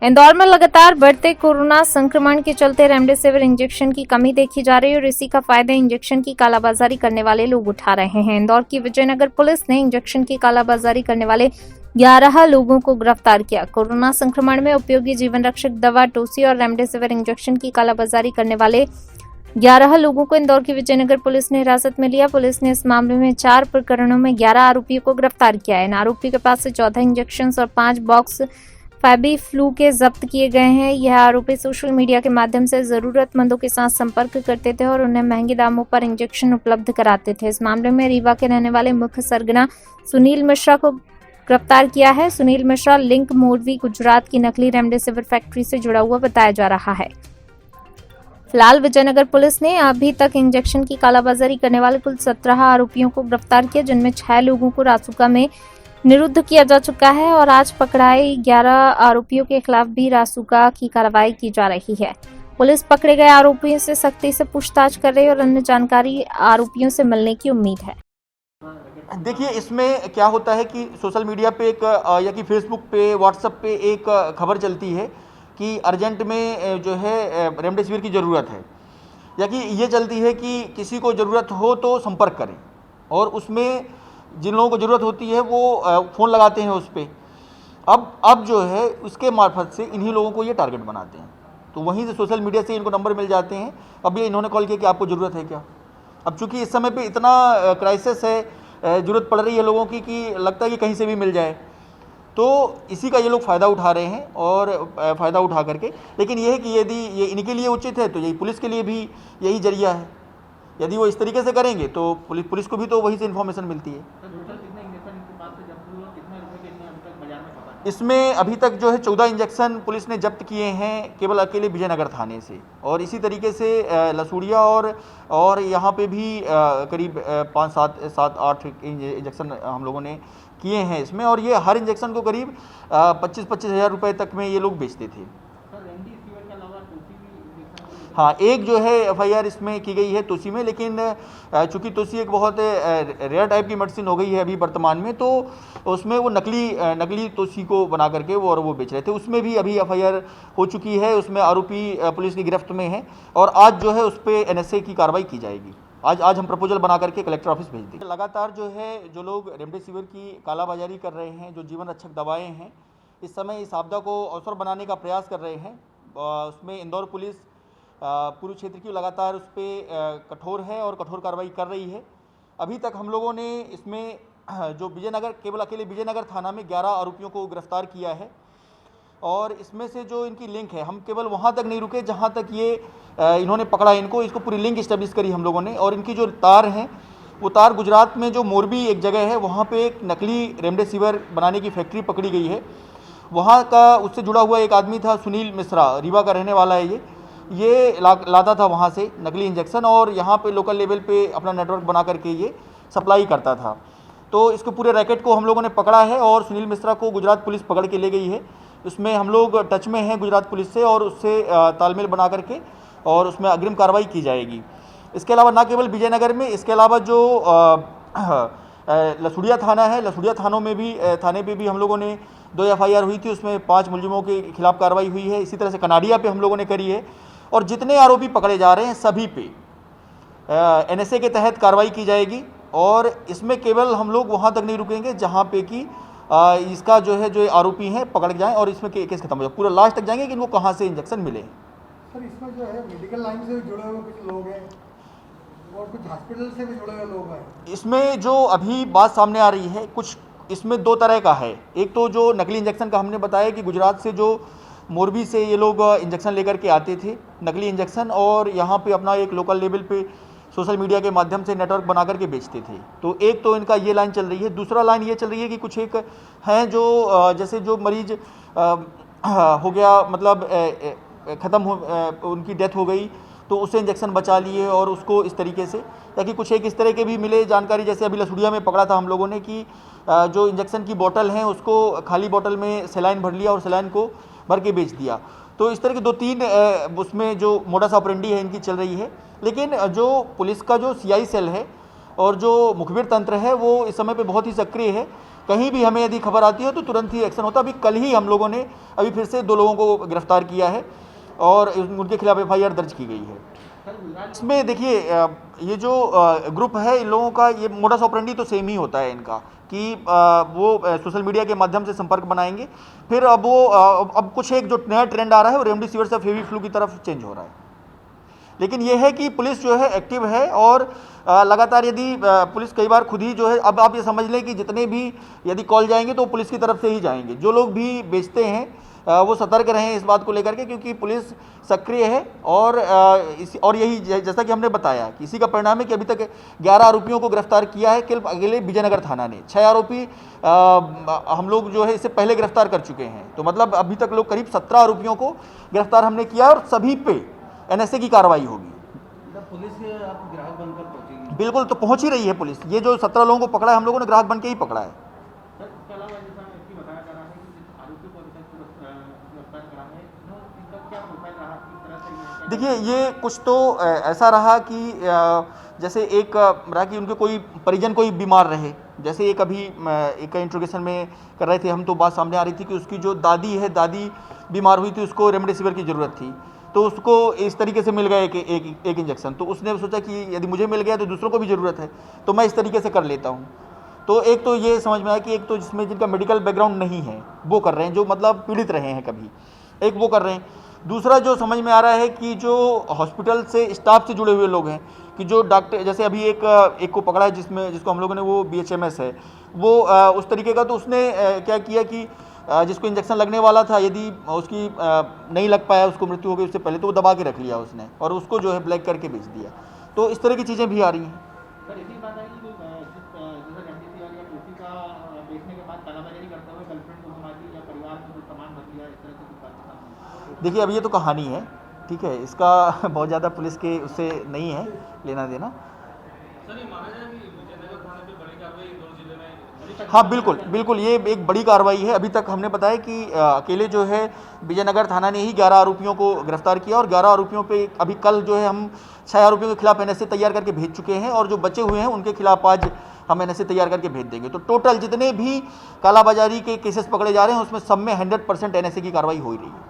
इंदौर में लगातार बढ़ते कोरोना संक्रमण के चलते रेमडेसिविर इंजेक्शन की कमी देखी जा रही है और इसी का फायदा इंजेक्शन की कालाबाजारी करने वाले लोग उठा रहे हैं। इंदौर की विजयनगर पुलिस ने इंजेक्शन की कालाबाजारी करने वाले 11 लोगों को गिरफ्तार किया। कोरोना संक्रमण में उपयोगी जीवन रक्षक दवा टोसी और रेमडेसिविर इंजेक्शन की कालाबाजारी करने वाले 11 लोगों को इंदौर की विजयनगर पुलिस ने हिरासत में लिया। पुलिस ने इस मामले में 4 प्रकरणों में 11 आरोपियों को गिरफ्तार किया है। इन आरोपियों के पास से 14 इंजेक्शन और 5 बॉक्स फैबी फ्लू के जब्त किए गए हैं। यह आरोपी सोशल मीडिया के माध्यम से जरूरतमंदों के साथ संपर्क करते थे और उन्हें महंगे दामों पर इंजेक्शन उपलब्ध कराते थे। इस मामले में रीवा के रहने वाले मुख्य सरगना सुनील मिश्रा को गिरफ्तार किया है। सुनील मिश्रा लिंक मोरवी गुजरात की नकली रेमडेसिविर फैक्ट्री से जुड़ा हुआ बताया जा रहा है। फिलहाल विजयनगर पुलिस ने अभी तक इंजेक्शन की कालाबाजारी करने वाले कुल 17 आरोपियों को गिरफ्तार किया, जिनमें 6 लोगों को रासुका में निरुद्ध किया जा चुका है और आज पकड़ाए 11 आरोपियों के खिलाफ भी रासुका की कार्रवाई की जा रही है। पुलिस पकड़े गए आरोपियों से सख्ती से पूछताछ कर रही है और अन्य जानकारी आरोपियों से मिलने की उम्मीद है। देखिए, इसमें क्या होता है कि सोशल मीडिया पे एक या कि फेसबुक पे, व्हाट्सएप पे एक खबर चलती है कि अर्जेंट में जो है रेमडेसिविर की ज़रूरत है, या कि ये चलती है कि किसी को ज़रूरत हो तो संपर्क करें, और उसमें जिन लोगों को ज़रूरत होती है वो फ़ोन लगाते हैं उस पर। अब जो है उसके मार्फत से इन्हीं लोगों को ये टारगेट बनाते हैं, तो वहीं से सोशल मीडिया से इनको नंबर मिल जाते हैं। अब ये इन्होंने कॉल किया कि आपको ज़रूरत है क्या। अब चूँकि इस समय पे इतना क्राइसिस है, ज़रूरत पड़ रही है लोगों की कि लगता है कि कहीं से भी मिल जाए, तो इसी का ये लोग फ़ायदा उठा रहे हैं। और फ़ायदा उठा करके, लेकिन ये है कि यदि ये इनके लिए उचित है तो यही पुलिस के लिए भी यही जरिया है। यदि वो इस तरीके से करेंगे तो पुलिस को भी तो वहीं से इन्फॉर्मेशन मिलती है। इसमें अभी तक जो है 14 इंजेक्शन पुलिस ने जब्त किए हैं केवल अकेले विजयनगर थाने से, और इसी तरीके से लसूड़िया और यहाँ पे भी करीब 5, 7, 8 इंजेक्शन हम लोगों ने किए हैं इसमें। और ये हर इंजेक्शन को करीब 25-25 हज़ार रुपये तक में ये लोग बेचते थे। हाँ, एक जो है एफआईआर इसमें की गई है तोसी में, लेकिन चूंकि तोसी एक बहुत रेयर टाइप की मेडिसिन हो गई है अभी वर्तमान में, तो उसमें वो नकली तोसी को बना करके वो बेच रहे थे। उसमें भी अभी एफआईआर हो चुकी है, उसमें आरोपी पुलिस की गिरफ्त में है, और आज जो है उस पर एनएसए की कार्रवाई की जाएगी। आज हम प्रपोजल बना करके कलेक्टर ऑफिस भेज देंगे। लगातार जो है जो लोग रेमडेसिविर की कालाबाजारी कर रहे हैं, जो जीवन रक्षक दवाएँ हैं, इस समय इस आपदा को अवसर बनाने का प्रयास कर रहे हैं। उसमें इंदौर पुलिस पूर्व क्षेत्र की लगातार उस पर कठोर है और कठोर कार्रवाई कर रही है। अभी तक हम लोगों ने इसमें जो केवल अकेले विजयनगर थाना में 11 आरोपियों को गिरफ्तार किया है, और इसमें से जो इनकी लिंक है, हम केवल वहाँ तक नहीं रुके जहाँ तक ये इन्होंने पकड़ा इसको पूरी लिंक इस्टेब्लिश करी हम लोगों ने। और इनकी जो तार हैं, वो तार गुजरात में जो मोरबी एक जगह है, वहाँ पे एक नकली रेमडेसिविर बनाने की फैक्ट्री पकड़ी गई है। वहाँ का उससे जुड़ा हुआ एक आदमी था, सुनील मिश्रा, रीवा का रहने वाला है। ये लाता था वहाँ से नकली इंजेक्शन, और यहाँ पे लोकल लेवल पे अपना नेटवर्क बना करके ये सप्लाई करता था। तो इसके पूरे रैकेट को हम लोगों ने पकड़ा है, और सुनील मिश्रा को गुजरात पुलिस पकड़ के ले गई है। उसमें हम लोग टच में हैं गुजरात पुलिस से, और उससे तालमेल बना करके और उसमें अग्रिम कार्रवाई की जाएगी। इसके अलावा ना केवल विजयनगर में, इसके अलावा जो लसूड़िया थाना है, लसूड़िया थाने पे भी हम लोगों ने 2 एफआईआर हुई थी, उसमें 5 मुलजिमों के खिलाफ कार्रवाई हुई है। इसी तरह से कनाडिया पे हम लोगों ने करी है, और जितने आरोपी पकड़े जा रहे हैं सभी पे एनएसए के तहत कार्रवाई की जाएगी। और इसमें केवल हम लोग वहाँ तक नहीं रुकेंगे जहाँ पे कि इसका जो आरोपी हैं पकड़ जाएं और इसमें केस खत्म हो जाए, पूरा लास्ट तक जाएंगे कि इनको कहाँ से इंजेक्शन मिले। सर, इसमें जो है मेडिकल लाइन से जुड़े हुए कुछ लोग हैं और कुछ हॉस्पिटल से भी जुड़े हुए लोग हैं। इसमें जो अभी बात सामने आ रही है, कुछ इसमें 2 तरह का है। एक तो जो नकली इंजेक्शन का हमने बताया कि गुजरात से जो मोरबी से ये लोग इंजेक्शन लेकर के आते थे, नकली इंजेक्शन, और यहाँ पे अपना एक लोकल लेवल पे सोशल मीडिया के माध्यम से नेटवर्क बना करके बेचते थे। तो एक तो इनका ये लाइन चल रही है। दूसरा लाइन ये चल रही है कि कुछ एक हैं जो जैसे जो मरीज हो गया, मतलब उनकी डेथ हो गई, तो उससे इंजेक्शन बचा लिए और उसको इस तरीके से, ताकि कुछ एक इस तरह के भी मिले जानकारी। जैसे अभी लसूड़िया में पकड़ा था हम लोगों ने कि जो इंजेक्शन की बोतल हैं उसको खाली बोतल में सलाइन भर लिया और सलाइन को भर के बेच दिया। तो इस तरह के 2-3 उसमें जो मोडस ऑपरेंडी है इनकी चल रही है। लेकिन जो पुलिस का जो सीआई सेल है और जो मुखबिर तंत्र है वो इस समय पे बहुत ही सक्रिय है। कहीं भी हमें यदि खबर आती है तो तुरंत ही एक्शन होता है। अभी कल ही हम लोगों ने अभी फिर से 2 लोगों को गिरफ्तार किया है और उनके खिलाफ FIR दर्ज की गई है। इसमें देखिए ये जो ग्रुप है इन लोगों का ये मोडस ऑपरेंडी तो सेम ही होता है इनका कि वो सोशल मीडिया के माध्यम से संपर्क बनाएंगे, फिर अब वो अब कुछ एक जो नया ट्रेंड आ रहा है वो रेमडेसिविर से फेवी फ्लू की तरफ चेंज हो रहा है। लेकिन ये है कि पुलिस जो है एक्टिव है और लगातार यदि पुलिस कई बार खुद ही जो है, अब आप ये समझ लें कि जितने भी यदि कॉल जाएंगे तो पुलिस की तरफ से ही जाएंगे। जो लोग भी बेचते हैं वो सतर्क रहें इस बात को लेकर के, क्योंकि पुलिस सक्रिय है और यही जैसा कि हमने बताया कि इसी का परिणाम है कि अभी तक 11 आरोपियों को गिरफ्तार किया है। केवल अकेले विजयनगर थाना ने 6 आरोपी हम लोग जो है इससे पहले गिरफ्तार कर चुके हैं। तो मतलब अभी तक लोग करीब 17 आरोपियों को गिरफ्तार हमने किया और सभी पे NSA की कार्रवाई होगी। पुलिस आप ग्राहक बनकर पहुंचेगी? बिल्कुल, तो पहुंच ही रही है पुलिस। ये जो 17 लोगों को पकड़ा है हम लोगों ने ग्राहक बन के ही पकड़ा है। देखिए ये कुछ तो ऐसा रहा कि जैसे एक रहा कि उनके कोई परिजन कोई बीमार रहे, जैसे एक अभी एक इंट्रोगेशन में कर रहे थे हम, तो बात सामने आ रही थी कि उसकी जो दादी है, दादी बीमार हुई थी, उसको रेमडेसिविर की ज़रूरत थी, तो उसको इस तरीके से मिल गया एक इंजेक्शन। तो उसने सोचा कि यदि मुझे मिल गया तो दूसरों को भी ज़रूरत है, तो मैं इस तरीके से कर लेता हूँ। तो एक तो ये समझ में आया कि एक तो जिसमें जिनका मेडिकल बैकग्राउंड नहीं है वो कर रहे हैं, जो मतलब पीड़ित रहे हैं कभी, एक वो कर रहे हैं। दूसरा जो समझ में आ रहा है कि जो हॉस्पिटल से स्टाफ से जुड़े हुए लोग हैं, कि जो डॉक्टर, जैसे अभी एक को पकड़ा है जिसको हम लोगों ने, वो BHMS है, वो उस तरीके का, तो उसने क्या किया कि जिसको इंजेक्शन लगने वाला था, यदि उसकी नहीं लग पाया, उसको मृत्यु हो गई उससे पहले, तो वो दबा के रख लिया उसने और उसको जो है ब्लैक करके बेच दिया। तो इस तरह की चीज़ें भी आ रही हैं। देखिए अब ये तो कहानी है, ठीक है, इसका बहुत ज़्यादा पुलिस के उससे नहीं है लेना देना। हाँ बिल्कुल ये एक बड़ी कार्रवाई है। अभी तक हमने बताया कि अकेले जो है विजयनगर थाना ने ही 11 आरोपियों को गिरफ्तार किया और 11 आरोपियों पे अभी कल जो है हम 6 आरोपियों के खिलाफ NSA तैयार करके भेज चुके हैं और जो बचे हुए हैं उनके खिलाफ आज हम NSA तैयार करके भेज देंगे। तो टोटल जितने भी कालाबाजारी के केसेस पकड़े जा रहे हैं उसमें सब में 100% NSA की कार्रवाई हो ही रही है।